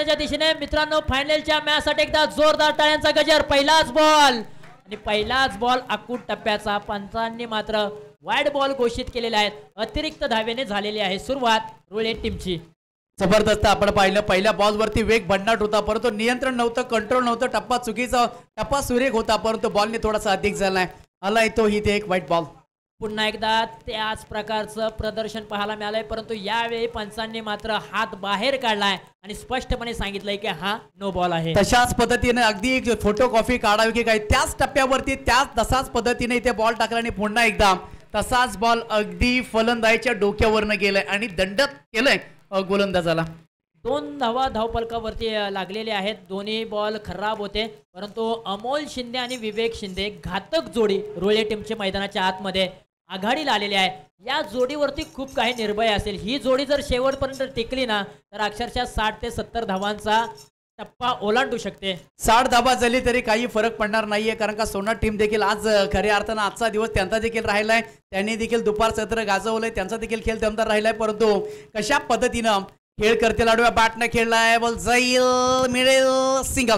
मैदानाच्या दिशेने मित्रांनो फायनलच्या मॅच साठी एकदा जोरदार टाळ्यांचा गजर। पहिलाच बॉल आणि पहिलाच बॉल अकूट टप्प्याचा। पंचांनी मात्र वाईड बॉल घोषित केलेले आहेत। अतिरिक्त धावेने झालेली आहे सुरुवात रुळेट टीमची। जबरदस्त आपण पाहिलं पहिल्या बॉल वरती वेग भन्नाट होता परंतु नियंत्रण नव्हतं, कंट्रोल नव्हतं, टप्पा चुकीचा, टप्पा सुरेख होता परंतु बॉलने थोडासा अधिक झालाय। आला तो ही ते एक वाईट बॉल। पुन्हा एकदा त्याच प्रकारचं प्रदर्शन पाहायला मिळालंय परंतु यावेळी पंचांनी मात्र हात बाहेर काढलाय आणि स्पष्टपणे सांगितलंय की हा नो बॉल आहे। तशाच पद्धतीने अगदी फोटो कॉपी काढावी की काय त्याच टप्प्यावरती तसाच पद्धतीने इथे बॉल टाकला आणि पुन्हा एकदा तसाच बॉल अगदी फलंदाजीच्या डोक्यावरनं गेलाय आणि दंडत केलंय गोलंदाजाला। 2 धावा धावफलकावरती लागलेले आहेत। दोन्ही बॉल खराब होते परंतु अमोल शिंदे आणि विवेक शिंदे घातक जोडी रुळे टीमच्या मैदानाच्या आतमध्ये आघाडीला आलेली आहे। या जोडीवरती खूप काही निर्भय असेल। ही जोडी जर शेवटपर्यंत टिकली ना तर अक्षरशः 60 ते 70 धावांचा टप्पा ओलांडू शकते। 60 धावा झाली तरी काही फरक पडणार नाहीये कारण का सोना टीम देखील आज खऱ्या अर्थानं आजचा दिवस त्यांचा देखील राहिलाय। त्यांनी देखील दुपार सत्र गाजवलंय, त्यांचा देखील खेळ दमदार राहिलाय परंतु कशा पद्धतीनं खेळ करतील आडव्या बॅटने खेळलाय, बॉल जाईल, मिळेल, सिंगल।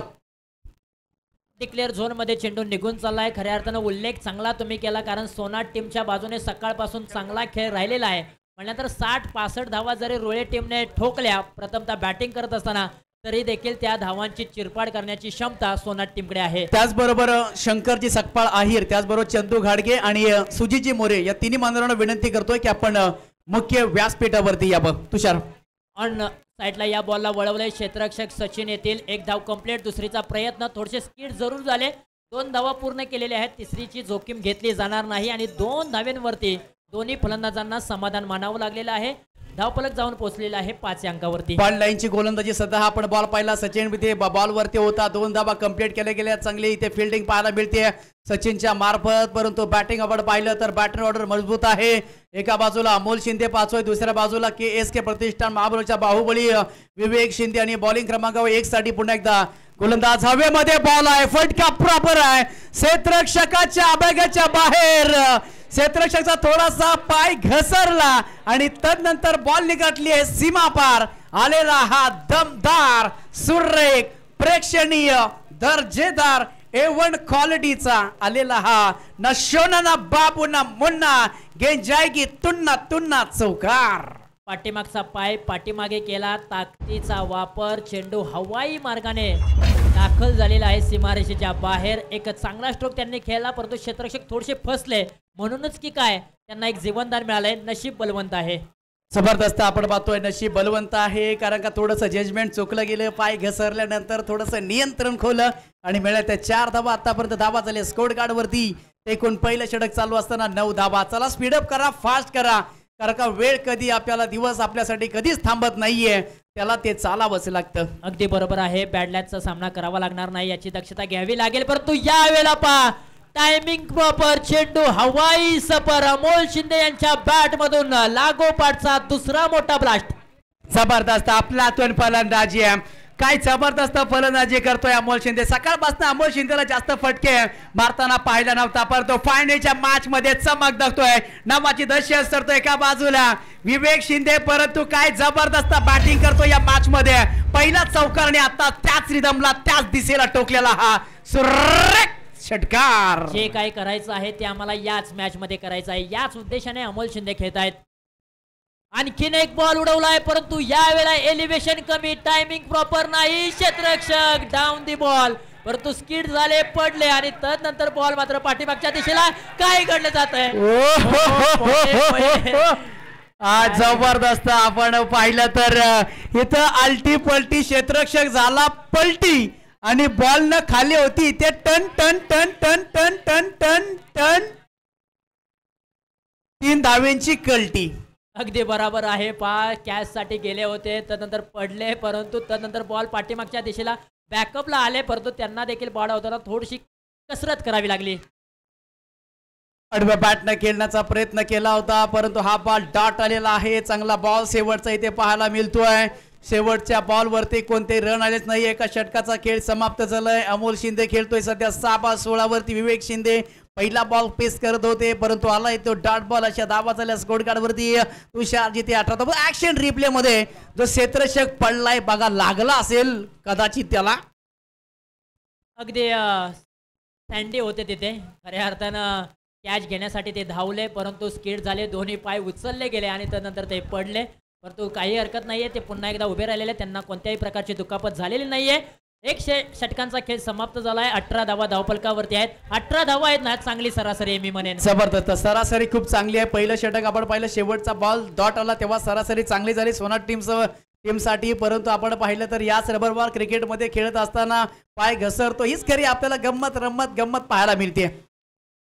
डिक्लेअर झोन मध्ये चेंडू निघून चाललाय। खऱ्या अर्थानं उल्लेख चांगला तुम्ही केला कारण सोना टीमच्या बाजूने सकाळपासून चांगला खेळ राहिलेला आहे। म्हटल्यानंतर 60-65 धावा जरी रुळे टीमने ठोकल्या प्रथमतः बॅटिंग करत असताना तरी देखील त्या धावांची चिरपाड करण्याची क्षमता सोना टीमकडे आहे। त्याचबरोबर शंकरजी सकपाळ आहिर, त्याचबरोबर चंदू घाडगे आणि सुजीजी मोरे या तिन्ही मान्यवरांना विनंती करतोय की आपण मुख्य व्यासपीठावरती यावं। तुषार ऑन साइडला या बॉलला वळवले क्षेत्ररक्षक सचिन येतील। एक धाव कंप्लीट, दुसरीचा प्रयत्न, थोडेसे स्किड जरूर झाले। 2 धावा पूर्ण केलेल्या आहेत। तिसरीची जोखीम घेतली जाणार नाही आणि 2 धावेंवरती दोन्ही फलंदाजांना समाधान मानावं लागलेलं आहे। धावफलक जाऊन पोहोचलेला आहे 5 अंकावरती। बॉल लाईनची गोलंदाजी सध्या आपण बॉल पाहिला सचिन इथे बॉल वरती होता। 2 धावा कंप्लीट केल्या गेल्या। चांगली इथे फिल्डिंग पाहायला मिळते सचिनच्या मार्फत परंतु बॅटिंग आपण पाहिलं तर बॅटिंग ऑर्डर मजबूत आहे। एका बाजूला अमोल शिंदे पाचोय, दुसऱ्या बाजूला KSK प्रतिष्ठान महाबळेश्वरचा बाहुबली विवेक शिंदे आणि बॉलिंग क्रमांकावर 1 साठी पुन्हा एकदा गोलंदाज हवेमध्ये बॉल आहे, फटका प्रॉपर आहे, क्षेत्ररक्षकाच्या आबॅगाच्या बाहेर। क्षेत्ररक्षकाचा थोडासा पाय घसरला आणि तदनंतर बॉल निघाली आहे सीमा पार। आलेला हा दमदार, सुरेख, प्रेक्षणीय, दर्जेदार A1 क्वालिटीचा आलेला हा ना शोना ना बाबू ना मुन्ना गेंद जाएगी तुन्ना तुन्ना चौकार। पाठीमागचा पाय पाठीमागे केला, ताकदीचा वापर, चेंडू हवाई मार्गाने दाखल झालेला आहे सीमारेषेच्या बाहेर। एक चांगला स्ट्रोक त्यांनी खेळला परंतु क्षेत्ररक्षक थोडेसे फसले म्हणूनच की काय त्यांना एक जीवनदान मिळालंय। नशीब बलवंत आहे। जबरदस्त आपण पाहतोय नशीब बलवंत आहे कारण का थोडंसं जजमेंट चुकलं गेलं, पाय घसरल्यानंतर थोडंसं नियंत्रण खोलं आणि मिळाल्या 4 धावा। आतापर्यंत धावा झाले स्कोर कार्ड वरती। एकूण पहिलं षटक चालू असताना 9 धावा। चला स्पीडअप करा, फास्ट करा कारण का वेळ कधी आपल्याला दिवस आपल्यासाठी कधीच थांबत नाहीये, त्याला ते चालावंच लागतं। अगदी बरोबर आहे। बॅडलॅकचा सामना करावा लागणार नाही याची दक्षता घ्यावी लागेल परंतु या वेळेला पहा टायमिंग प्रॉपर, चेंडू हवाई सफर, अमोल शिंदे यांच्या बॅट मधून लागोपाठचा दुसरा मोठा ब्लास्ट। जबरदस्त आपला आतून फलंदाजी आहे, काय जबरदस्त फलंदाजी करतोय अमोल शिंदे। सकाळपासून अमोल शिंदेला जास्त फटके मारताना पाहिला नव्हता परंतु फायनलच्या मॅच मध्ये चमक दाखवतोय, नावाची दहशत सरतोय। एका बाजूला विवेक शिंदे परंतु काय जबरदस्त बॅटिंग करतो या मॅच मध्ये। पहिला चौकार आणि आता त्याच रिदमला त्याच दिशेला टोकलेला हा सुरेख षटकार। जे काही करायचं आहे ते आम्हाला याच मॅच मध्ये करायचं आहे, याच उद्देशाने अमोल शिंदे खेळत आहेत। आणखीन एक बॉल उडवलाय परंतु या वेळेला एलिव्हेशन कमी, टायमिंग प्रॉपर नाही, क्षेत्ररक्षक डाऊन दी बॉल परंतु स्किड झाले, पडले आणि तदनंतर बॉल मात्र पाठीमागच्या दिशेला। काय घडलं जात आहे? जबरदस्त आपण पाहिलं तर इथं आलटी पलटी, क्षेत्ररक्षक झाला पलटी आणि बॉल न खाली होती ते टन टन टन टन टन टन टन टन 3 धावेंची कल्टी। अगदी बरोबर आहे। कॅच साठी गेले होते तदनंतर पडले परंतु तदनंतर बॉल पाठीमागच्या दिशेला बॅकअपला आले परंतु त्यांना देखील बॉल होताना थोडीशी कसरत करावी लागली। आडव्या बॅटने खेळण्याचा प्रयत्न केला होता परंतु हा बॉल डॉट आलेला आहे। चांगला बॉल शेवटचा इथे पाहायला मिळतोय। शेवटच्या बॉल वरती कोणते रन आलेच नाही। एका षटकाचा खेळ समाप्त झालाय। अमोल शिंदे खेळतोय सध्या 6/16 वरती, विवेक शिंदे पहिला बॉल पेस करत होते, परंतु आला तो डॉट बॉल अशा धावा झाल्या स्कोर कार्ड वरती. तुषार जिथे 18 ऍक्शन रिप्ले मध्ये जो क्षेत्ररक्षक पडलाय बघा, लागला असेल कदाचित त्याला. अगदी सँडी होते तिथे, खऱ्या अर्थानं कॅच घेण्यासाठी ते धावले, परंतु स्किड झाले, दोन्ही पाय उचलले गेले आणि त्यानंतर ते पडले. परंतु काही हरकत नाहीये, ते पुन्हा एकदा उभे राहिलेले, त्यांना कोणत्याही प्रकारची दुखापत झालेली नाहीये. 100 षटकांचा खेळ समाप्त झालाय. 18 धावा धावफलकावरती आहेत. 18 धावा आहेत ना, चांगली सरासरी मी म्हणेन. जबरदस्त सरासरी खूप चांगली आहे. पहिलं षटक आपण पाहिलं, शेवटचा बॉल डॉट आला तेव्हा सरासरी चांगली झाली सोनाट टीमसाठी. परंतु आपण पाहिलं तर याच रबर बॉल क्रिकेटमध्ये खेळत असताना पाय घसरतो, हीच खरी आपल्याला गंमत पाहायला मिळते.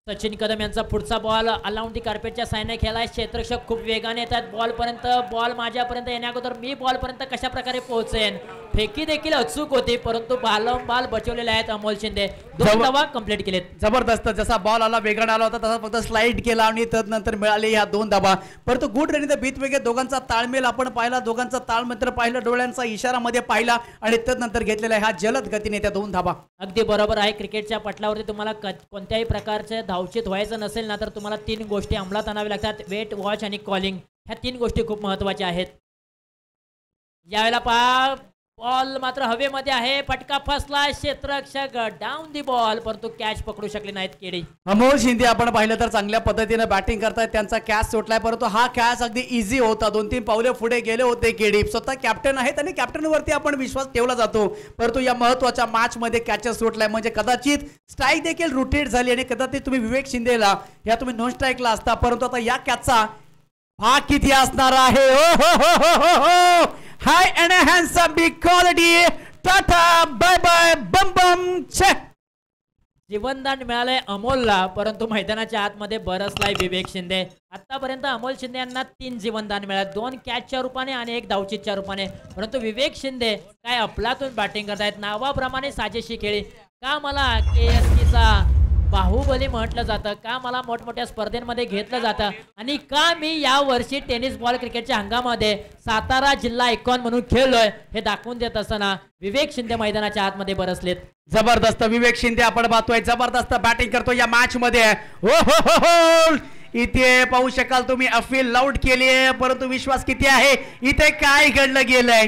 सचिन कदम यांचा पुढचा बॉल अलाउंड दी कार्पेटच्या साईने खेळाय. क्षेत्ररक्षक खूप वेगाने येतात बॉल पर्यंत. बॉल माझ्यापर्यंत येण्या अगोदर मी बॉल पर्यंत कशा प्रकारे पोहोचेन. फेकी देखील अचूक होती, परंतु बाल बचवलेले आहेत अमोल शिंदे. 2 धावा कंप्लीट केलेत. जबरदस्त, जसा बॉल आला वेगाने आला होता तसा फक्त स्लाइड केला आणि त्यानंतर मिळाले ह्या 2 धावा. परंतु गुड रन द बीट वेगे दोघांचा ताळमेल आपण पाहिला, दोघांचा ताळमेत्र पाहिला, डोळ्यांचा इशारा मध्ये पाहिला आणि त्यानंतर घेतलेला ह्या जलद गतीने त्या 2 धावा. अगदी बरोबर आहे. क्रिकेटच्या पटलावरती तुम्हाला कोणत्याही प्रकारचे धावचीत व्हायचं नसेल ना, तर तुम्हाला 3 गोष्टी अंमलात आणाव्या लागतात. वेट, वॉच आणि कॉलिंग, ह्या 3 गोष्टी खूप महत्वाच्या आहेत. यावेळेला बॉल मात्र हवेमध्ये आहे, फटका फसला, क्षेत्ररक्षक डाऊन दी बॉल, परंतु कॅच पकडू शकले नाहीत केडी. अमोल शिंदे आपण पाहिलं तर चांगल्या पद्धतीने बॅटिंग करतायत, त्यांचा कॅच सुटलाय, परंतु हा कॅच अगदी इझी होता. 2-3 पावले पुढे गेले होते केडी. स्वतः कॅप्टन आहेत आणि कॅप्टनवरती आपण विश्वास ठेवला जातो, परंतु या महत्वाच्या मॅच मध्ये कॅचेस सुटलाय म्हणजे कदाचित स्ट्राईक देखील रोटेट झाली आणि कदाचित तुम्ही विवेक शिंदेला या तुम्ही नॉन स्ट्राईकला असता, परंतु आता या कॅचचा भाग किती असणार आहे. High and handsome big quality, tata bye bye बम बम चेक. जीवनदान मिळालंय अमोलला, परंतु मैदानाच्या आतमध्ये बरसलाय विवेक शिंदे. आतापर्यंत अमोल शिंदे यांना 3 जीवनदान मिळाले, 2 कॅचच्या रूपाने आणि 1 धावचीतच्या रूपाने. परंतु विवेक शिंदे काय अफलातून बॅटिंग करतायत. नावाप्रमाणे साजेशी खेळी. का मला KSPचा बाहुबली म्हटलं जातं, का मला मोठमोठ्या स्पर्धेमध्ये घेतलं जातं आणि का मी या वर्षी टेनिस बॉल क्रिकेटच्या हंगामामध्ये सातारा जिल्हा आयकॉन म्हणून खेळलोय हे दाखवून देत असताना विवेक शिंदे मैदानाच्या आतमध्ये बरसलेत. जबरदस्त विवेक शिंदे आपण पाहतोय, जबरदस्त बॅटिंग करतो या मॅच मध्ये. इथे पाहू शकाल तुम्ही अफील लाऊड केली, परंतु विश्वास किती आहे. इथे काय घडलं गेलंय,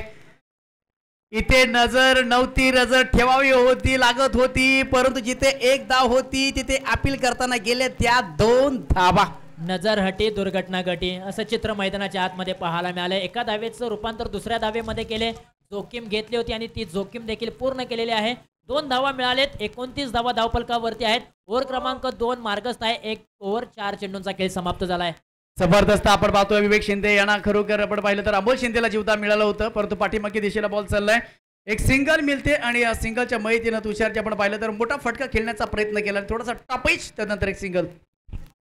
इथे नजर नव्हती, नजर ठेवावी होती लागत होती, परंतु जिथे 1 धाव होती तिथे अपील करताना गेले त्या 2 धावा. नजर हटी दुर्घटना घटी असं चित्र मैदानाच्या आतमध्ये पाहायला मिळालं. एका धावेचं रूपांतर दुसऱ्या धावेमध्ये केले, जोखीम घेतली होती आणि ती जोखीम देखील पूर्ण केलेली आहे. 2 धावा मिळालेत, 29 धावा धावफलकावरती आहेत. ओव्हर क्रमांक 2 मार्गस्थ आहे. 1 ओव्हर 4 चेंडूंचा खेळ समाप्त झालाय. जबरदस्त आपण पाहतोय विवेक शिंदे यांना खरोखर आपण पाहिलं तर अमोल शिंदेला जीवदान मिळालं होतं, परंतु पाठीमागे दिशेला बॉल चाललाय. एक सिंगल मिळते आणि या सिंगलच्या मयतीनं तुषारचे आपण पाहिलं तर मोठा फटका खेळण्याचा प्रयत्न केला, थोडासा टॉपिच, त्यानंतर एक सिंगल.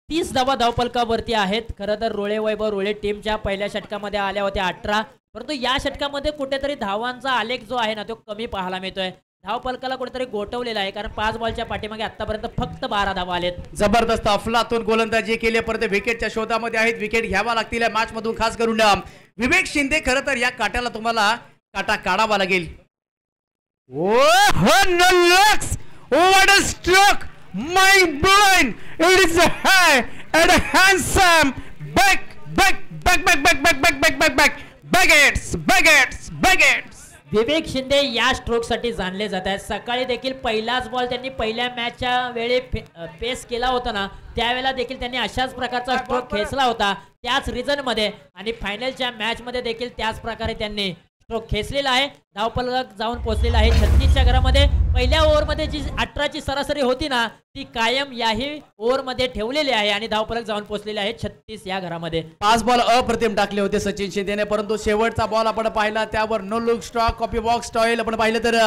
30 धावा धावफलकावरती आहेत. खरं तर रोळे टीमच्या पहिल्या षटकामध्ये आल्या होत्या 18, परंतु या षटकामध्ये कुठेतरी धावांचा आलेख जो आहे ना तो कमी पाहायला मिळतोय. धावफलकाला कुठेतरी गोठवलेला आहे, कारण 5 बॉलच्या पाठीमागे आतापर्यंत फक्त 12 धावा आलेत. जबरदस्त अफलातून गोलंदाजी केली, परंतु विकेटच्या शोधामध्ये आहेत. विकेट घ्यावा लागतील या मॅच मधून खास करून विवेक शिंदे. खरं तर या काट्याला तुम्हाला काटा काढावा लागेल. What a stroke! Mind blowing! It is a high and a handsome baggets. विवेक शिंदे या स्ट्रोक साठी जाणले जात आहेत. सकाळी देखील पहिलाच बॉल त्यांनी पहिल्या मॅचच्या वेळी पेस केला होता ना, त्यावेळेला देखील त्यांनी अशाच प्रकारचा स्ट्रोक खेचला होता त्याच रिझन मध्ये, आणि फायनलच्या मॅच मध्ये देखील त्याच प्रकारे त्यांनी स्ट्रोक खेचलेला आहे. धावफलक जाऊन पोहोचलेला आहे 36च्या घरामध्ये. पहिल्या ओव्हरमध्ये जी 18ची सरासरी होती ना ती कायम याही ओव्हरमध्ये ठेवलेली आहे आणि धावफलक जाऊन पोहोचलेले आहे 36 या घरामध्ये. 5 बॉल अप्रतिम टाकले होते सचिन शिंदेने, परंतु शेवटचा बॉल आपण पाहिला त्यावर no look stroke copy box style आपण पाहिलं तर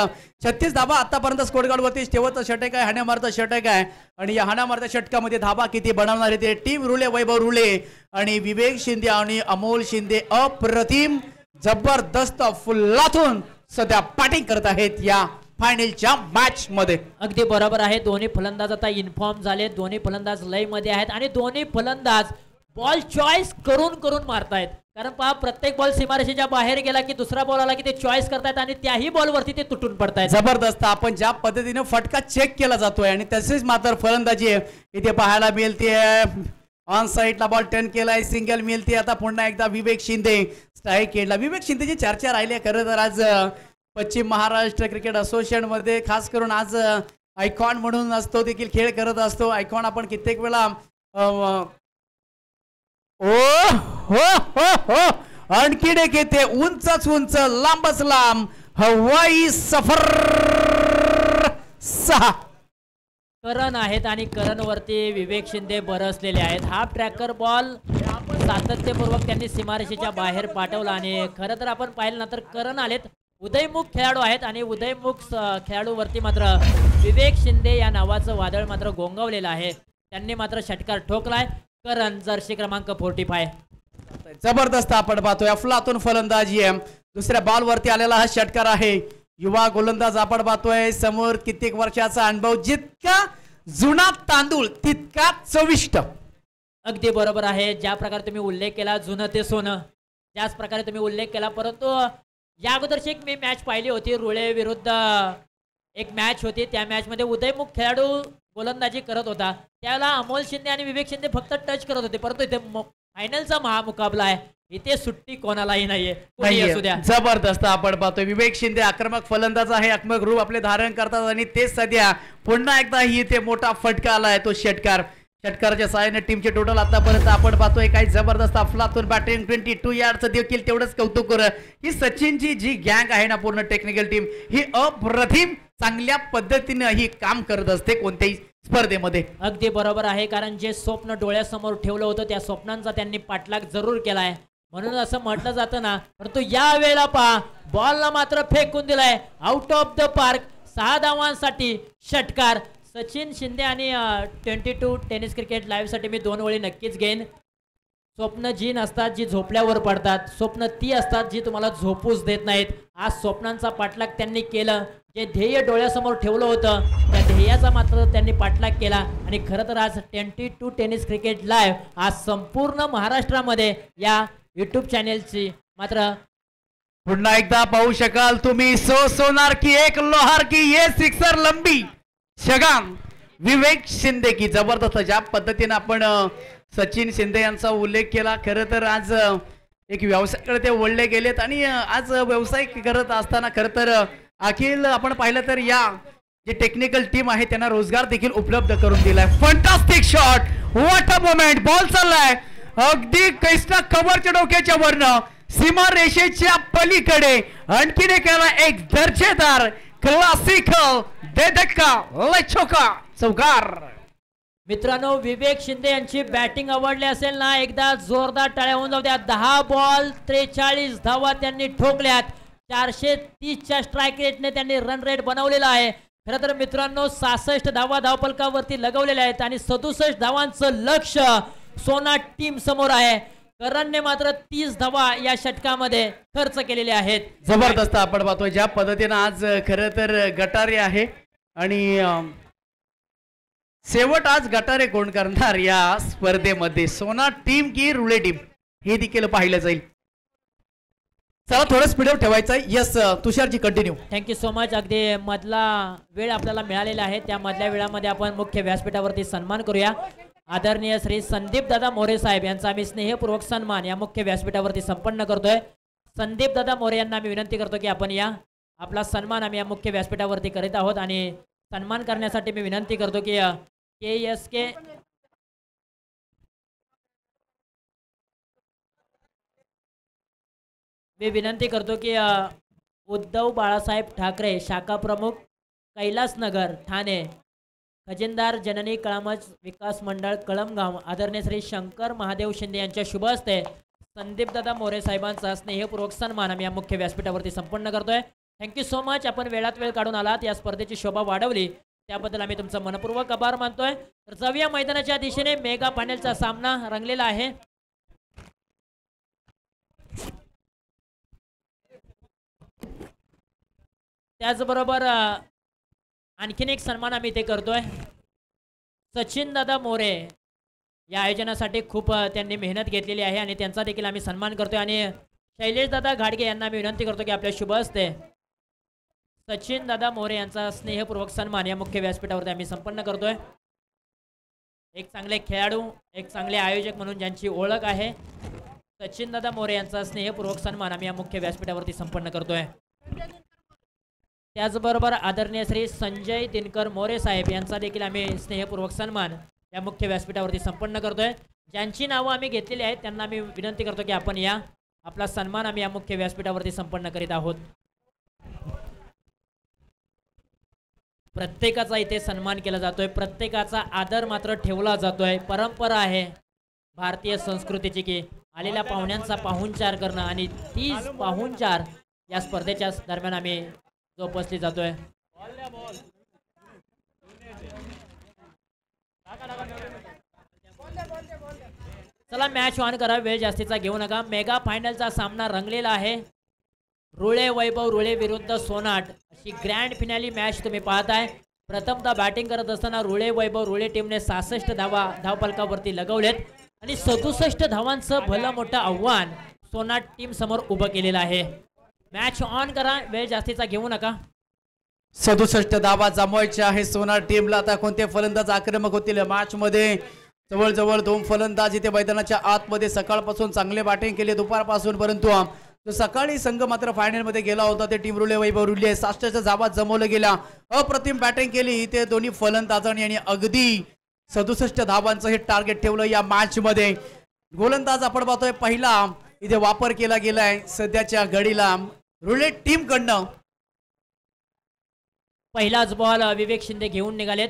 36 धावा आतापर्यंत स्कोर कार्ड वरती. शेवटचा षटक आहे, हाण्यामारचा षटक आहे आणि या हाण्यामारच्या षटकामध्ये धावा किती बनवणार ते टीम रुले, वैभव रुले आणि विवेक शिंदे आणि अमोल शिंदे अप्रतिम जबरदस्त फुल्लातून सध्या बॅटिंग करत आहेत या फायनलच्या मॅच मध्ये. अगदी बरोबर आहे. दोन्ही फलंदाज आता इन्फॉर्म झाले, दोन्ही फलंदाज लय मध्ये आहेत आणि दोन्ही फलंदाज बॉल चॉईस करून मारतायत. कारण पहा प्रत्येक बॉल सीमारेषेच्या बाहेर गेला की दुसरा बॉल आला की ते चॉईस करतायत आणि त्याही बॉलवरती ते तुटून पडतायत. जबरदस्त. आपण ज्या पद्धतीने फटका चेक केला जातोय आणि तसेच मात्र फलंदाजी इथे पाहायला मिळते. ऑन साइडला बॉल टर्न केलाय, सिंगल मिळते. आता पुन्हा एकदा विवेक शिंदे स्ट्राईक केला. विवेक शिंदेची चर्चा राहिली खरं तर आज पश्चिम महाराष्ट्र क्रिकेट असोसिएशन मध्ये, खास करून आज आयकॉन म्हणून असतो देखील खेळ करत असतो. आयकॉन आपण कित्येक वेळा हो आणखीन एक येते उंचच उंच लांबच लांब हवाई सफर 6 करण आहेत आणि करण वरती विवेक शिंदे बरसलेले आहेत. हाफ ट्रॅकर बॉल सातत्यपूर्वक त्यांनी सीमारेषेच्या बाहेर पाठवला आणि खरं तर आपण पाहिलं ना तर करण आलेत उदयमुख खेळाडू आहेत आणि उदयमुख खेळाडूवरती मात्र विवेक शिंदे या नावाचं वादळ मात्र गोंगावलेलं आहे. त्यांनी मात्र षटकार ठोकलाय. करण जर्सी क्रमांक 45. जबरदस्त आपण पाहतोय अफलातून फलंदाजी आहे. दुसऱ्या बॉल वरती आलेला हा षटकार आहे. युवा गोलंदाज आपण पाहतोय समोर कित्येक वर्षाचा अनुभव. जितका जुना तांदूळ तितका चविष्ट. अगदी बरोबर आहे. ज्या प्रकारे तुम्ही उल्लेख केला जुनं ते सोनं, ज्याच प्रकारे तुम्ही उल्लेख केला. परंतु या अगोदरची एक मी मॅच पाहिली होती, रुळे विरुद्ध एक मॅच होती. त्या मॅच मध्ये उदयमुख खेळाडू गोलंदाजी करत होता. त्याला अमोल शिंदे आणि विवेक शिंदे फक्त टच करत होते. परंतु इथे फायनलचा महामुकाबला आहे. इथे सुट्टी कोणालाही नाहीये. असू द्या. जबरदस्त आपण पाहतोय विवेक शिंदे आक्रमक फलंदाज आहे. आक्रमक रूप आपले धारण करतात आणि ते सध्या पुन्हा एकदा ही इथे मोठा फटका आलाय तो षटकार. षटकाराच्या सहाय्याने टीमचे टोटल आतापर्यंत आपण पाहतोय काही जबरदस्त अफलातून बॅटिंग 22 यार्डचं देखील तेवढंच कौतुक करू. ही सचिनची जी गँग आहे ना पूर्ण टेक्निकल टीम ही अप्रतिम चांगल्या पद्धतीने ही काम करत असते कोणत्याही स्पर्धेमध्ये. अगदी बरोबर आहे. कारण जे स्वप्न डोळ्यासमोर ठेवलं होतं त्या स्वप्नांचा त्यांनी पाठलाग जरूर केलाय म्हणून असं म्हटलं जातं ना. परंतु या वेळेला पहा बॉलला मात्र फेकून दिलाय आउट ऑफ द पार्क. 6 धावांसाठी षटकार. सचिन शिंदे आणि 22 टेनिस क्रिकेट लाईव्ह साठी मी 2 ओळी नक्कीच घेईन. स्वप्न जी नसतात जी झोपल्यावर पडतात, स्वप्न ती असतात जी तुम्हाला झोपूच देत नाहीत. आज स्वप्नांचा पाठलाग त्यांनी केलं. जे ध्येय डोळ्यासमोर ठेवलं होतं त्या ध्येयाचा मात्र त्यांनी पाठलाग केला आणि खरं तर आज 22 टेनिस क्रिकेट लाईव्ह आज संपूर्ण महाराष्ट्रामध्ये या यूट्यूब चॅनेलची मात्र पुन्हा एकदा पाहू शकाल तुम्ही. सोनार की एक लोहार की ये सिक्सर लंबी शगाम विवेक शिंदे की. जबरदस्त ज्या पद्धतीने आपण सचिन शिंदे यांचा उल्लेख केला. खरं तर आज एक व्यवसायाकडे ते वळले गेलेत आणि आज व्यवसाय करत असताना खरं तर अखिल आपण पाहिलं तर या जे टेक्निकल टीम आहे त्यांना रोजगार देखील उपलब्ध करून दिलाय. Fantastic shot. What a moment. Ball चाललाय अगदी कैस्टा कव्हरच्या डोक्याच्या वरनं सीमा रेषेच्या पलीकडे. आणखीन एक दर्जेदार क्लासिकल दे धक्का लचोका चौकार. मित्रांनो विवेक शिंदे यांची बॅटिंग आवडली असेल ना एकदा जोरदार टाळ्या होऊन जाऊ द्या. 10 बॉल 43 धावा त्यांनी ठोकल्यात. 430च्या स्ट्राईक रेटने त्यांनी रन रेट बनवलेला आहे. खरं तर मित्रांनो 66 धावा धावपलकावरती लगवलेल्या आहेत आणि 67 धावांचं लक्ष सोना टीम समोर आहे. करणने मात्र 30 धावा या षटकामध्ये खर्च केलेले आहेत. जबरदस्त आपण पाहतोय ज्या पद्धतीने आज खरं तर गटारे आहे आणि शेवट आज गटारे कोण करणार या स्पर्धेमध्ये सोना टीम की रुळे टीम हे देखील पाहिलं जाईल. चला थोडं स्पीडअप ठेवायचं आहे. यस तुषारजी कंटिन्यू. Thank you so much. अगदी मधला वेळ आपल्याला मिळालेला आहे त्या मधल्या वेळामध्ये आपण मुख्य व्यासपीठावरती सन्मान करूया. आदरणीय श्री संदीप दादा मोरे साहेब यांचा आम्ही स्नेहपूर्वक सन्मान या मुख्य व्यासपीठावरती संपन्न करतोय. संदीप दादा मोरे यांना आम्ही विनंती करतो की आपण या आपला सन्मान आम्ही या मुख्य व्यासपीठावरती करीत आहोत आणि सन्मान करण्यासाठी मी विनंती करतो की KSK मी विनंती करतो की उद्धव बाळासाहेब ठाकरे शाखा प्रमुख कैलासनगर ठाणे खजिनदार जननी कळमच विकास मंडळ कळमगाव आदरणीय श्री शंकर महादेव शिंदे यांच्या शुभ हस्ते संदीपदादा मोरे साहेबांचा स्नेहपूर्वक सन्मान आम्ही या मुख्य व्यासपीठावरती संपन्न करतोय. Thank you so much. आपण वेळात वेळ काढून आलात या स्पर्धेची शोभा वाढवली त्याबद्दल आम्ही तुमचा मनपूर्वक आभार मानतोय. तर जाऊया मैदानाच्या दिशेने. मेगा फायनलचा सामना रंगलेला आहे. त्याचबरोबर आणखीन एक सन्मान आम्ही इथे करतोय. सचिन दादा मोरे या आयोजनासाठी खूप त्यांनी मेहनत घेतलेली आहे आणि त्यांचा देखील आम्ही सन्मान करतोय आणि शैलेश दादा घाडगे यांना आम्ही विनंती करतो की आपल्या शुभ हस्ते सचिन दादा मोरे यांचा स्नेहपूर्वक सन्मान या मुख्य व्यासपीठावरती आम्ही संपन्न करतोय। एक चांगले खेळाडू, एक चांगले आयोजक म्हणून ज्यांची ओळख आहे, सचिन दादा मोरे यांचा स्नेहपूर्वक सन्मान आम्ही या मुख्य व्यासपीठावरती संपन्न करतोय। त्याचबरोबर आदरणीय श्री संजय दिनकर मोरे साहेब यांचा देखील आम्ही स्नेहपूर्वक सन्मान या मुख्य व्यासपीठावरती संपन्न करतोय। ज्यांची नावं आम्ही घेतलेली आहेत त्यांना आम्ही विनंती करतो की आपण या आपला सन्मान आम्ही या मुख्य व्यासपीठावरती संपन्न करीत आहोत। प्रत्येकाचा इथे सन्मान केला जातोय, प्रत्येकाचा आदर मात्र ठेवला जातोय। परंपरा आहे भारतीय संस्कृतीची की आलेल्या पाहुण्यांचा पाहुणचार करणं आणि तीच पाहुणचार या स्पर्धेच्या दरम्यान आम्ही जोपासली जातोय। चला मॅच ऑन करा, वेळ जास्तीचा घेऊ नका। मेगा फायनलचा सामना रंगलेला आहे। रुळे वैभव रुळे विरुद्ध सोनाट अशी ग्रँड फिनाली मॅच तुम्ही पाहताय। प्रथमतः बॅटिंग करत असताना रुळे वैभव रुळे टीमने 66 धावफलकावरती लगवलेत आणि 67 धावांचं भलं मोठं आव्हान सोनाट टीम समोर उभं केलेलं आहे। मॅच ऑन करा, वेळ जास्तीचा घेऊ नका। 67 धावा जमवायच्या आहे सोनाट टीमला। आता कोणते फलंदाज आक्रमक होतील मॅच मध्ये? जवळजवळ 2 फलंदाज इथे मैदानाच्या आतमध्ये सकाळपासून चांगले बॅटिंग केले दुपारपासून, परंतु जो सकाळी संघ मात्र फायनल मध्ये गेला होता ते टीम रुळे वैभव रुळे 66 धावा जमवलं गेला। अप्रतिम बॅटिंग केली इथे दोन्ही फलंदाजांनी आणि अगदी 67 धावांचं हे टार्गेट ठेवलं या मॅच मध्ये। गोलंदाज आपण पाहतोय पहिला इथे वापर केला गेलाय सध्याच्या घडीला रुळे टीम कडनं। पहिलाच बॉल विवेक शिंदे घेऊन निघालेत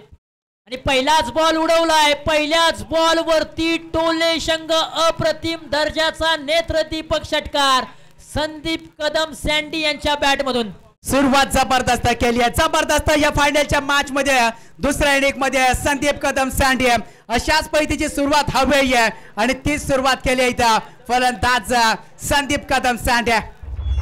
आणि पहिलाच बॉल उडवलाय। पहिल्याच बॉल वरती टोले शंग अप्रतिम दर्जाचा नेत्रदीपक षटकार संदीप कदम सँडी यांच्या बॅट मधून। सुरुवात जबरदस्त केली आहे, जबरदस्त या फायनलच्या मॅच मध्ये दुसऱ्या इनिंग मध्ये संदीप कदम सँडी अशाच पद्धतीची सुरुवात हवी आहे आणि ती सुरुवात केली इथं फलंदाज Sandeep Kadam Sandy.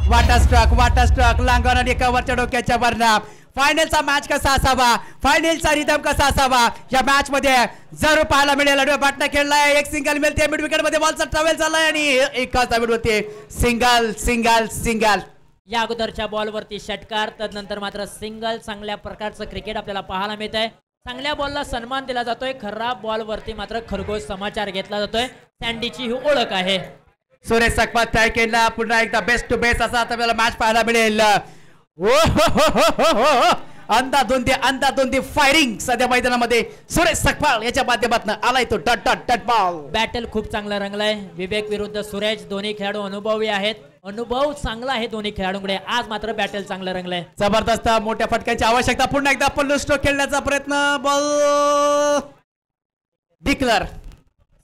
Water stroke लांगण आणि कव्हरच्या डोक्याच्या वरनं फायनलचा मॅच कसा असावा, फायनलचा रिदम कसा असावा या मॅच मध्ये जरूर पाहायला मिळेल। बॅटनं खेळलाय, एक सिंगल मिळते, मिड विकेट मध्ये बॉलचा ट्रॅव्हल झालाय आणि एकाच धावेवरती सिंगल सिंगल सिंगल। या अगोदरच्या बॉलवरती षटकार, तदनंतर मात्र सिंगल। चांगल्या प्रकारचं क्रिकेट आपल्याला पाहायला मिळत आहे। चांगल्या बॉलला सन्मान दिला जातोय, खराब बॉलवरती मात्र खरगोश समाचार घेतला जातोय। सँडीची ही ओळख आहे। सुरेश सकपात ट्राय केला, पुन्हा एकदा बेस्ट टू बेस्ट असा आपल्याला मॅच पाहायला मिळेल। अंदाधुंदी फायरिंग सध्या मैदानामध्ये सुरेश सकपाळ याच्या माध्यमातून आलाय तो डट डट डट बॉल। बॅटल खूप चांगला रंगलाय। विवेक विरुद्ध सुरेश, दोन्ही खेळाडू अनुभवी आहेत, अनुभव चांगला आहे दोन्ही खेळाडूंकडे। आज मात्र बॅटल चांगलं रंगलंय। जबरदस्त मोठ्या फटक्याची आवश्यकता, पुन्हा एकदा पल्लू स्ट्रोक खेळण्याचा प्रयत्न, बॉल डिक्लेअर।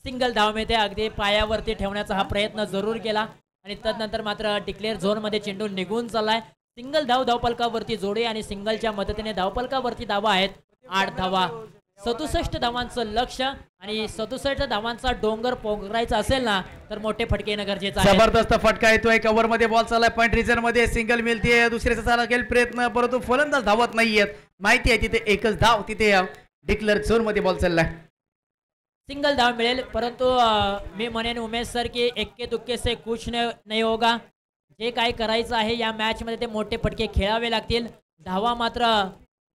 सिंगल धाव मिळते, अगदी पायावरती ठेवण्याचा हा प्रयत्न जरूर केला आणि तदनंतर मात्र डिक्लेअर झोन मध्ये चेंडू निघून चाललाय। सिंगल धावफलकावरती जोडी आणि सिंगलच्या मदतीने धावफलकावरती धावा आहेत 8 धावा। 67 धावांचं लक्ष आणि 67 धावांचा डोंगर पोंगरायचा असेल ना तर मोठे फटके येणं गरजेचं आहे। जबरदस्त फटका येतोय, कव्हर मध्ये बॉल चाललाय, पॉइंट रिजन मध्ये सिंगल मिळते, दुसऱ्याचा चाला गेल प्रयत्न, परंतु फलंदाज धावत नाहीयेत। माहिती आहे तिथे एकच धाव, तिथे डिक्लेअर झोन मध्ये बॉल चाललाय। सिंगल धाव मिळेल, परंतु मी म्हणेन उमेश सर की एक्के दुक्के से कुछ नहीं होगा। जे काय करायचं आहे या मॅच मध्ये ते मोठे फटके खेळावे लागतील, धावा मात्र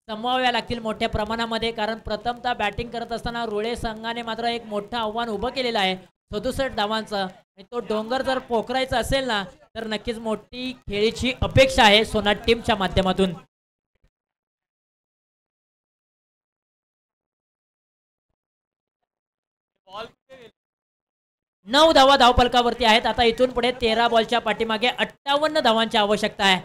जमवाव्या लागतील मोठ्या प्रमाणामध्ये, कारण प्रथमतः बॅटिंग करत असताना रुळे संघाने मात्र एक मोठं आव्हान उभं केलेलं आहे 67 धावांचं आणि तो डोंगर जर पोखरायचा असेल ना तर नक्कीच मोठी खेळीची अपेक्षा आहे सोनाट टीमच्या माध्यमातून। नऊ धावा धावफलकावरती आहेत। आता इथून पुढे 13 बॉलच्या पाठीमागे 58 धावांची आवश्यकता आहे।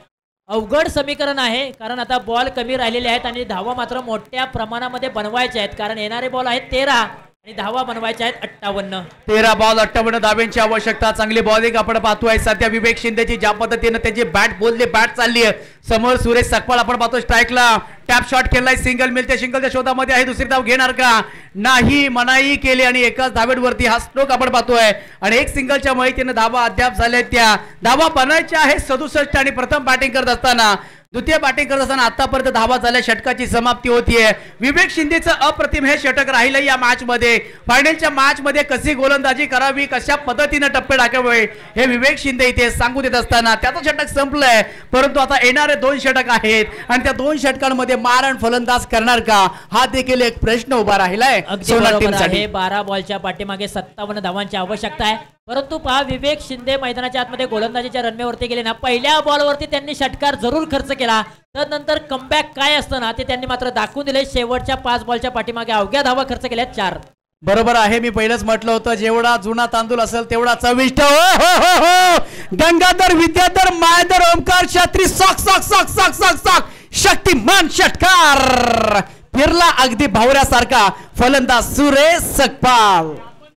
अवघड समीकरण आहे, कारण आता बॉल कमी राहिलेले आहेत आणि धावा मात्र मोठ्या प्रमाणामध्ये बनवायचे आहेत, कारण येणारे बॉल आहेत 13 आणि धावा बनवायच्या आहेत 58। 13 बॉल 58 धावांची आवश्यकता। चांगली बॉलिंग आपण पाहतोय सध्या विवेक शिंदेची, ज्या पद्धतीने त्याची बॅट चालली आहे। समोर सुरेश सकपाळ आपण पाहतोय स्ट्राईकला टॅप शॉट केलाय, सिंगल मिळते, सिंगलच्या शोधामध्ये आहे, दुसरी धाव घेणार का नाही, मनाई केली आणि एकाच धावेवरती हा स्ट्रोक आपण पाहतोय आणि एक सिंगलच्या माहितीने धावा अद्याप झाल्या, त्या धावा बनायच्या आहे 67 आणि प्रथम बॅटिंग करत असताना द्वितीय बॅटिंग करत असताना आतापर्यंत धावा झाल्या, षटकाची समाप्ती होतीये. विवेक शिंदेचं अप्रतिम हे षटक राहिलं या मॅच मध्ये. फायनलच्या मॅच मध्ये कशी गोलंदाजी करावी, कशा पद्धतीने टप्पे टाकावे हे विवेक शिंदे इथे सांगू देत असताना त्याचं षटक संपलंय. परंतु आता येणारे 2 षटक आहेत आणि त्या 2 षटकांमध्ये मारण फलंदाज करणार का हा देखील एक प्रश्न उभा राहिलाय सोनार टीमसाठी. 12 बॉलच्या पाठीमागे 57 धावांची आवश्यकता आहे. परंतु पहा विवेक शिंदे मैदानाच्या आतमध्ये गोलंदाजीच्या रनवेवरती गेले ना, पहिल्या बॉलवरती त्यांनी षटकार जरूर खर्च केला, तर नंतर कमबॅक काय असतं ना ते त्यांनी मात्र दाखवून दिले. शेवटच्या 5 बॉलच्या पाठीमागे अवघ्या धावा खर्च केल्या 4. बरोबर आहे, मी पहिलंच म्हटलं होतं जेवढा जुना तांदूळ असेल तेवढा चविष्ट. हो गंगाधर विद्याधर मायाधर ओमकार शास्त्री सॉक सॉक सॉक सॉक सॉक सॉक शक्तिमान षटकार फिरला अगदी भावऱ्यासारखा फलंदाज सुरेश सकपाल.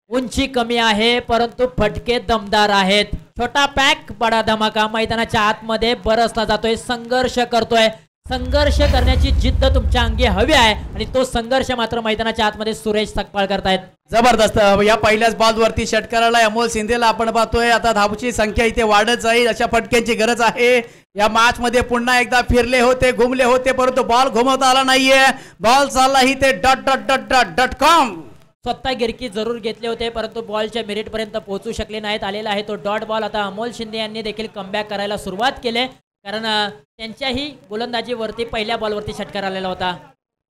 उंची कमी आहे परंतु फटके दमदार आहेत. छोटा पॅक बडा धमाका मैदानाच्या आतमध्ये बरसला जातोय, संघर्ष करतोय. संघर्ष करण्याची जिद्द तुमच्या अंगी हवी आहे आणि तो संघर्ष मात्र मैदानाच्या आतमध्ये सुरेश सकपाळ करतायत. जबरदस्त. या पहिल्याच बॉलवरती षटकाराला अमोल शिंदेला आपण पाहतोय. आता धावची संख्या इथे वाढत जाईल, अशा फटक्यांची गरज आहे. या मॅच मध्ये पुन्हा एकदा फिरले होते, घुमले होते, परंतु बॉल घुमवता आला नाहीये. बॉल चालला ही ते .com स्वतः गिरकी जरूर घेतले होते परंतु बॉलच्या मेरिट पर्यंत पोहोचू शकले नाहीत. आलेला आहे तो डॉट बॉल. आता अमोल शिंदे यांनी देखील कमबॅक करायला सुरुवात केली, कारण त्यांच्याही गोलंदाजीवरती पहिल्या बॉलवरती षटकार आलेला होता.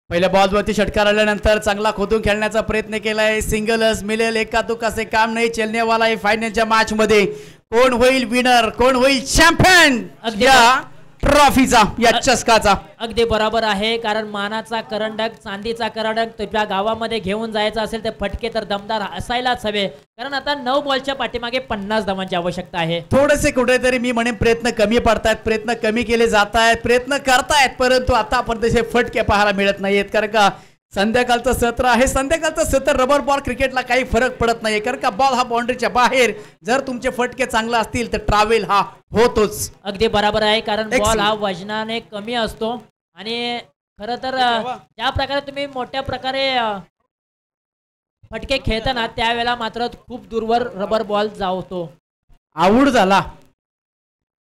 पहिल्या बॉलवरती षटकार आल्यानंतर चांगला खोदून खेळण्याचा प्रयत्न केलाय. सिंगलच मिळेल, एकातुक असे काम नाही चलने वाला आहे. फायनलच्या मॅच मध्ये कोण होईल विनर, कोण होईल चॅम्पियन या ट्रॉफीचा, या चषकाचा. अगदी बरोबर आहे, कारण मानाचा करंडक, चांदीचा करंडक तुझ्या गावामध्ये घेऊन जायचा असेल तर फटके तर दमदार असायलाच हवे, कारण आता 9 बॉलच्या पाठीमागे 50 धावांची आवश्यकता आहे. थोडेसे कुठेतरी मी म्हणेन प्रयत्न कमी पडतायत, प्रयत्न कमी केले जात आहेत, प्रयत्न करतायत, परंतु आतापर्यंत फटके पाहायला मिळत नाहीयेत. कारण का संध्याकाळचं सत्र आहे, संध्याकाळचं सत्र रबर बॉल क्रिकेटला काही फरक पडत नाही, कारण का बॉल हा बाउंड्रीच्या बाहेर, जर तुमचे फटके चांगले असतील तर ट्रॅव्हल हा होतोच. अगदी बरोबर आहे, कारण बॉल हा वजनाने कमी असतो आणि खरं तर ज्या प्रकारे तुम्ही मोठ्या प्रकारे फटके खेळताना त्यावेळेला मात्र खूप दूरवर रबर बॉल जावतो. आऊट झाला,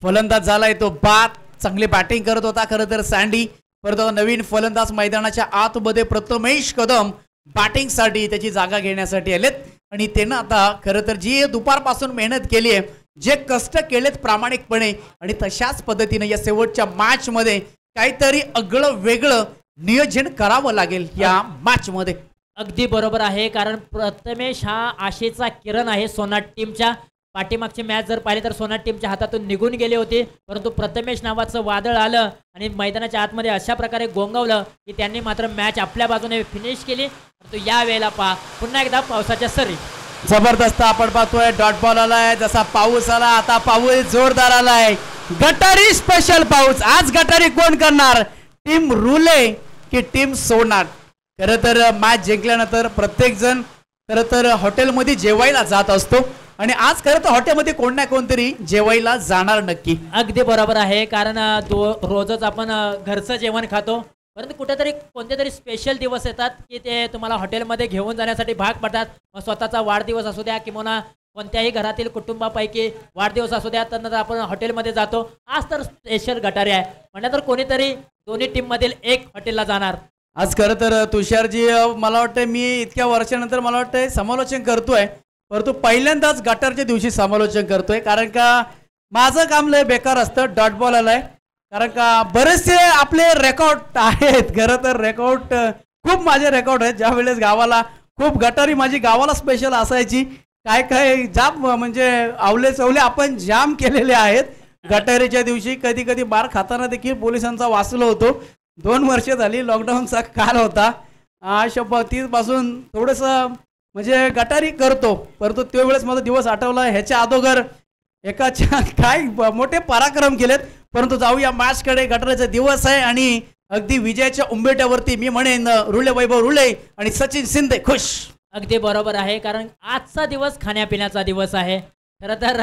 फलंदाज झालाय तो बाद. चांगली बॅटिंग करत होता खरं तर सँडी, परंतु नवीन फलंदाज मैदानाच्या आतमध्ये प्रथमेश कदम बॅटिंग साठी त्याची जागा घेण्यासाठी आलेत आणि त्यानं आता खरं तर जी दुपारपासून मेहनत केली आहे, जे कष्ट केलेत प्रामाणिकपणे, आणि तशाच पद्धतीने या शेवटच्या मॅच मध्ये काहीतरी आगळं वेगळं नियोजन करावं लागेल या मॅच मध्ये. अगदी बरोबर आहे, कारण प्रथमेश हा आशेचा किरण आहे. सोनाट टीमच्या पाठीमागची मॅच जर पाहिली तर सोनाट टीमच्या हातातून निघून गेली होती, परंतु प्रथमेश नावाचं वादळ आलं आणि मैदानाच्या आतमध्ये अशा प्रकारे गोंगावलं की त्यांनी मात्र मॅच आपल्या बाजूने फिनिश केली. परंतु या वेळेला पुन्हा एकदा पावसाच्या सरी. जबरदस्त आपण पाहतोय डॉट बॉल आलाय, जसा पाऊस आला आता पाऊस जोरदार आलाय. गटारी स्पेशल पाऊस. आज गटारी कोण करणार, टीम रुले की टीम सोनाट? खरं तर मॅच जिंकल्यानंतर प्रत्येक जण खरं तर हॉटेलमध्ये जेवायला जात असतो आणि आज खरं तर हॉटेलमध्ये कोण ना कोणतरी जेवायला जाणार नक्की. अगदी बरोबर आहे, कारण रोजच आपण घरचं जेवण खातो, परंतु कुठेतरी कोणते तरी स्पेशल दिवस येतात की ते तुम्हाला हॉटेलमध्ये घेऊन जाण्यासाठी भाग पडतात. मग स्वतःचा वाढदिवस असू द्या किंवा कोणत्याही घरातील कुटुंबापैकी वाढदिवस असू द्या, तर आपण हॉटेलमध्ये जातो. आज तर स्पेशल गटारी आहे म्हणजे तर कोणीतरी दोन्ही टीम मधील एक हॉटेलला जाणार. आज खरं तर तुषारजी मला वाटतं मी इतक्या वर्षानंतर मला वाटतं समालोचन करतोय, परंतु पहिल्यांदाच गटारच्या दिवशी समालोचन करतोय, कारण का माझं काम लय बेकार असतं. डॉट बॉल आलाय, कारण का बरेचसे आपले रेकॉर्ड आहेत. खरं तर रेकॉर्ड खूप माझे रेकॉर्ड आहेत. ज्या वेळेस गावाला खूप गटारी माझी गावाला स्पेशल असायची, काय काय जाम म्हणजे आवले चवले आपण जाम केलेले आहेत गटारीच्या दिवशी. कधी कधी मार खाताना देखील पोलिसांचा वाचलो होतो. 2 वर्ष झाली, लॉकडाऊनचा काळ होता. 30 पासून थोडंसं म्हणजे गटारी करतो, परंतु त्यावेळेस माझा दिवस आठवला. ह्याच्या अगोदर एकाच्या काय मोठे पराक्रम केलेत, परंतु जाऊया मॅचकडे. गटारीचा दिवस आहे आणि अगदी विजयाच्या उंबरठ्यावरती मी म्हणेन रुले वैभव रुले आणि सचिन शिंदे खुश. अगदी बरोबर आहे, कारण आजचा दिवस खाण्यापिण्याचा दिवस आहे. खरं तर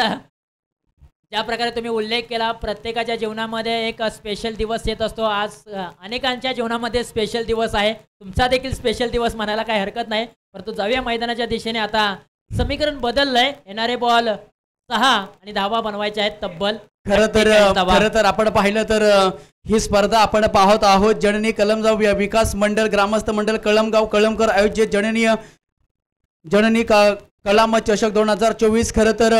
ज्या प्रकारे तुम्ही उल्लेख केला, प्रत्येकाच्या जीवनामध्ये एक स्पेशल दिवस येत असतो. आज अनेकांच्या जीवनामध्ये स्पेशल दिवस आहे, तुमचा देखील स्पेशल दिवस म्हणायला काही हरकत नाही. परंतु जाऊया मैदानाच्या दिशेने. आता समीकरण बदललंय, येणारे बॉल 6 आणि धावा बनवायचे आहेत तब्बल खरं तर आपण पाहिलं तर ही स्पर्धा आपण पाहत आहोत जननी कलमगाव विकास मंडळ ग्रामस्थ मंडळ कळमगाव कळमकर आयोजित जननी कलाम चषक 2024 खरं तर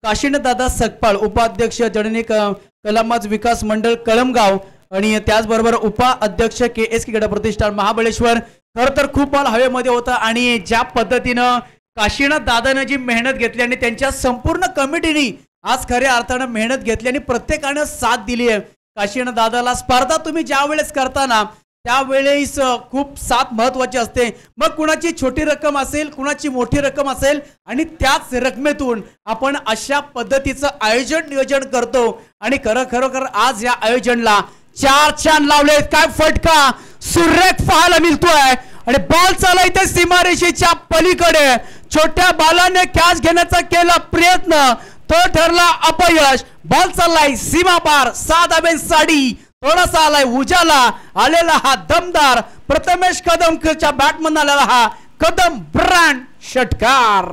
काशीनाथ दादा सकपाळ उपाध्यक्ष जननी कलामच विकास मंडळ कळमगाव आणि त्याचबरोबर उपाध्यक्ष KS क्रीडा प्रतिष्ठान महाबळेश्वर खरं तर खूप बॉल हवेमध्ये होता आणि ज्या पद्धतीनं काशीनाथ दादानं जी मेहनत घेतली आणि त्यांच्या संपूर्ण कमिटीने आज खऱ्या अर्थानं मेहनत घेतली आणि प्रत्येकानं साथ दिली आहे काशीनाथ दादाला स्पर्धा तुम्ही ज्या वेळेस करताना त्यावेळेस खूप साथ महत्वाची असते मग कुणाची छोटी रक्कम असेल कुणाची मोठी रक्कम असेल आणि त्याच रकमेतून आपण अशा पद्धतीचं आयोजन नियोजन करतो आणि खरोखर आज या आयोजनला 4 छान लावले काय फटका सुरेख पाहायला मिळतोय आणि बॉल चालवते सीमारेषेच्या पलीकडे छोट्या बालाने कॅच घेण्याचा केला प्रयत्न तो ठरला अपयश बॉल चाललाय सीमा पार 6 धाबे साडी थोडासा आलाय उजाला आलेला हा दमदार प्रथमेश कदमच्या बॅटमन आलेला हा कदम ब्रँड षटकार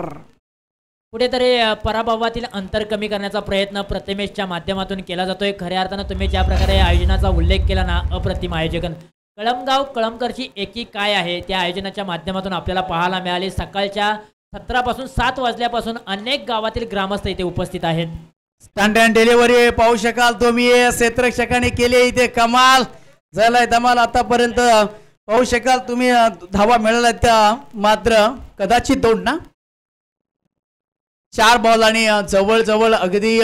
कुठेतरी पराभवातील अंतर कमी करण्याचा प्रयत्न प्रथमेशच्या माध्यमातून केला जातोय खऱ्या अर्थानं तुम्ही ज्या प्रकारे आयोजनाचा उल्लेख केला ना अप्रतिम आयोजक कळमगाव कळमकरची एकी काय आहे त्या आयोजनाच्या माध्यमातून आपल्याला पाहायला मिळाले सकाळच्या 17 पासून 7 वाजल्यापासून अनेक गावातील ग्रामस्थ इथे उपस्थित आहेत स्टंट अँड डिलिव्हरी पाहू शकाल तुम्ही क्षेत्ररक्षकांनी केली इथे कमाल झालाय धमाल आतापर्यंत पाहू शकाल तुम्ही धावा मिळाल्या त्या मात्र कदाचित 2 ना 4 बॉल आणि जवळ अगदी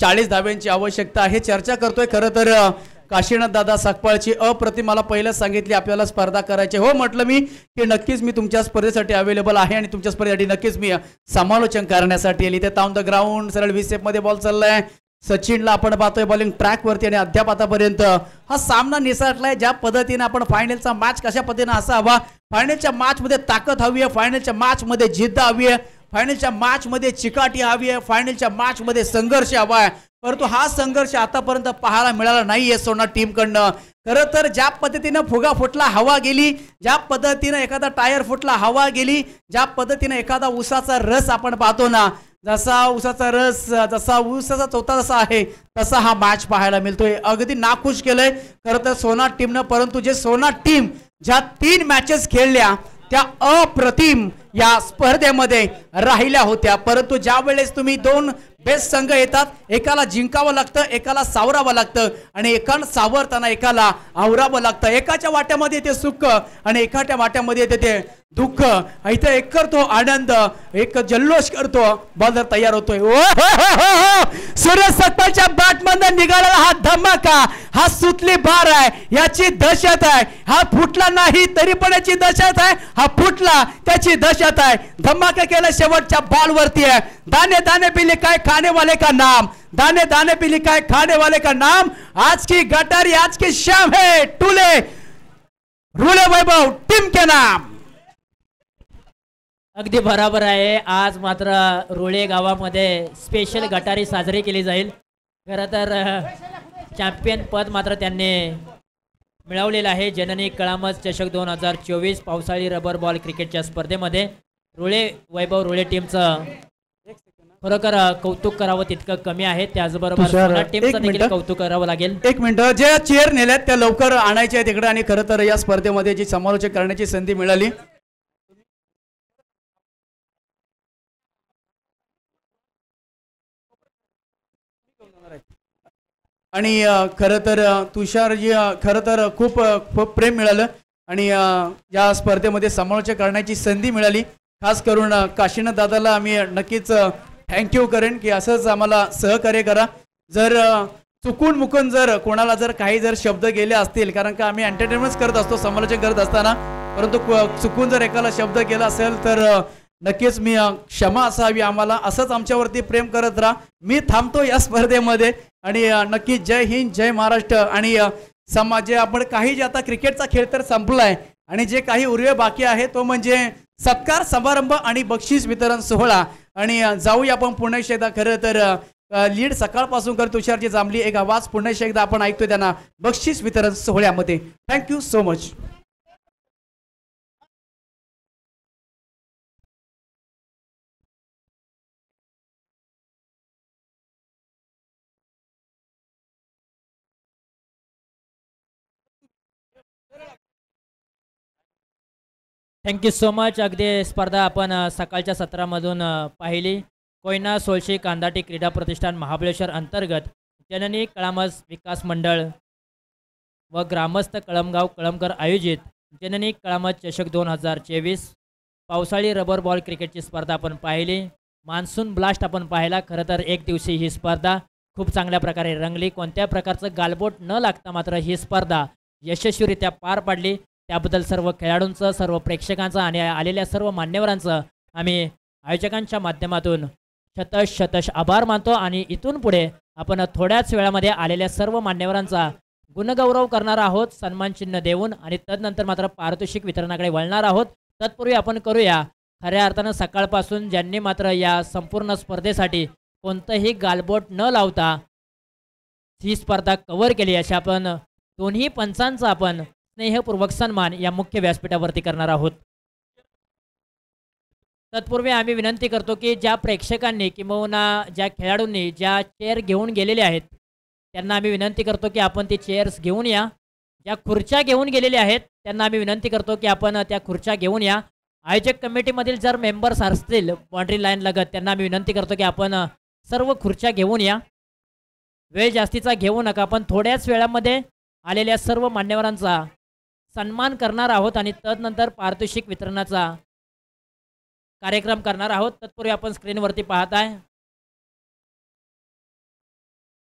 40 धाब्यांची आवश्यकता आहे चर्चा करतोय खरं तर काशीनाथ दादा सकपाळची अप्रतिम मला पहिलं सांगितली आपल्याला स्पर्धा करायची हो म्हटलं मी की नक्कीच मी तुमच्या स्पर्धेसाठी अवेलेबल आहे आणि तुमच्या स्पर्धेसाठी नक्कीच मी समालोचन करण्यासाठी आली ते टाउन द ग्राउंड सरळ विसेप मध्ये बॉल चाललाय सचिनला आपण पाहतोय बॉलिंग ट्रॅक वरती आणि अद्याप आतापर्यंत हा सामना निसटलाय ज्या पद्धतीने आपण फायनलचा मॅच कशा पद्धतीने असा हवा फायनलच्या मॅच मध्ये ताकद हवी आहे फायनलच्या मॅच मध्ये जिद्द हवी आहे फायनलच्या मॅच मध्ये चिकाटी हवी आहे फायनलच्या मॅच मध्ये संघर्ष हवा आहे परंतु हा संघर्ष आतापर्यंत पाहायला मिळाला नाहीये सोना टीम कडनं खरं तर ज्या पद्धतीनं फुगा फुटला हवा गेली ज्या पद्धतीनं एखादा टायर फुटला हवा गेली ज्या पद्धतीनं एखादा ऊसाचा रस आपण पाहतो ना जसा ऊसाचा रस जसा ऊसाचा चौथा जसा आहे तसा हा मॅच पाहायला मिळतोय अगदी नाखुश केलंय खरं तर सोना टीमनं परंतु जे सोना टीम ज्या 3 मॅचेस खेळल्या त्या अप्रतिम या स्पर्धेमध्ये राहिल्या होत्या परंतु ज्या वेळेस तुम्ही 2 बेस्ट संघ येतात एकाला जिंकावं लागतं एकाला सावरावं लागतं आणि एकाला सावरताना एकाला आवरावं लागतं एकाच्या वाट्यामध्ये येते सुख आणि एकाच्या वाट्यामध्ये येते ते दुःख इथे एक करतो आनंद एक जल्लोष करतो बॉलर तयार होतोय सूर्य सकपाळच्या बॅटमधून निघालेला हा धमाका हा सुतली बार आहे याची दहशत आहे हा फुटला नाही तरी पण याची दहशत आहे हा फुटला त्याची दहशत आहे धमाका केला शेवटच्या बॉल वरती आहे दाने दाने पे लिखा है खाने वाले का नाम दाने दाने पे लिखा है खाने वाले का नाम आज की गटारी आज की शाम है टूले रूले वैभव टीम के नाम अगदी बराबर आहे आज मात्र रोळे गावामध्ये स्पेशल गटारी साजरी केली जाईल खरं तर चॅम्पियन पद मात्र त्यांनी मिळवलेलं आहे जननी कळामत चषक 2024 पावसाळी रबर बॉल क्रिकेटच्या स्पर्धेमध्ये रोळे वैभव रोळे टीमचं खरोखर कौतुक करावं तितकं कमी आहे त्याचबरोबर टीमचं देखील कौतुक करावं लागेल 1 मिनिट जे चेअर नेल्यात त्या लवकर आणायचे आहेत तिकडे आणि खरं तर या स्पर्धेमध्ये जी समालोचन करण्याची संधी मिळाली आणि खरं तर तुषारजी खरं तर खूप प्रेम मिळालं आणि या स्पर्धेमध्ये समालोचन करण्याची संधी मिळाली खास करून काशीनाथ दादाला आम्ही नक्कीच थँक्यू करेन की असंच आम्हाला सहकार्य करा जर चुकून मुकून जर कोणाला जर काही जर शब्द गेले असतील कारण का आम्ही एंटरटेनमेंट करत असतो समालोचन करत असताना परंतु चुकून जर एकाला शब्द गेला असेल तर नक्कीच मी क्षमा असावी आम्हाला असंच आमच्यावरती प्रेम करत राहा मी थांबतो या स्पर्धेमध्ये आणि नक्की जय हिंद जय महाराष्ट्र आणि समाज जे आपण काही जे आता क्रिकेटचा खेळ तर संपलाय आणि जे काही उरवे बाकी आहे तो म्हणजे सत्कार समारंभ आणि बक्षीस वितरण सोहळा आणि जाऊया आपण पुन्हा एकदा खरं तर लीड सकाळपासून कर तुषारची जांभली एक आवाज पुन्हा एकदा आपण ऐकतोय त्यांना बक्षीस वितरण सोहळ्यामध्ये thank you so much thank you so much. अगदी स्पर्धा आपण सकाळच्या सत्रामधून पाहिली. कोयना सोळशी कांदाटी क्रीडा प्रतिष्ठान महाबळेश्वर अंतर्गत जननी कळामस विकास मंडळ व ग्रामस्थ कळमगाव कळमकर आयोजित जननी कळामस चषक 2024 पावसाळी रबर बॉल क्रिकेटची स्पर्धा आपण पाहिली. मान्सून ब्लास्ट आपण पाहिला. खरं तर एक दिवशी ही स्पर्धा खूप चांगल्या प्रकारे रंगली. कोणत्या प्रकारचं गालबोट न लागता मात्र ही स्पर्धा यशस्वीरित्या पार पाडली. त्याबद्दल सर्व खेळाडूंचं, सर्व प्रेक्षकांचं आणि आलेल्या सर्व मान्यवरांचं आम्ही आयोजकांच्या माध्यमातून शतश आभार मानतो. आणि इथून पुढे आपण थोड्याच वेळामध्ये आलेल्या सर्व मान्यवरांचा गुणगौरव करणार आहोत सन्मान चिन्ह देऊन, आणि तदनंतर मात्र पारितोषिक वितरणाकडे वळणार आहोत. तत्पूर्वी आपण करूया खऱ्या अर्थानं सकाळपासून ज्यांनी मात्र या संपूर्ण स्पर्धेसाठी कोणतंही गालबोट न लावता ही स्पर्धा कव्हर केली, अशा आपण दोन्ही पंचांचा आपण स्नेहपूर्वक सन्मान या मुख्य व्यासपीठावरती करणार आहोत. तत्पूर्वी आम्ही विनंती करतो की ज्या प्रेक्षकांनी किंबहुना ज्या खेळाडूंनी ज्या चेअर घेऊन गेलेले आहेत त्यांना आम्ही विनंती करतो की आपण ती चेअर्स घेऊन या. ज्या खुर्च्या घेऊन गेलेले आहेत त्यांना आम्ही विनंती करतो की आपण त्या खुर्च्या घेऊन या. आयोजक कमिटीमधील जर मेंबर्स असतील बाउंड्री लाईन लगत त्यांना आम्ही विनंती करतो की आपण सर्व खुर्च्या घेऊन या. वेळ जास्तीचा घेऊ नका. आपण थोड्याच वेळामध्ये आलेल्या सर्व मान्यवरांचा सन्मान करणार आहोत आणि तदनंतर पारितोषिक वितरणाचा कार्यक्रम करणार आहोत. तत्पूर्वी आपण स्क्रीनवरती पाहत आहे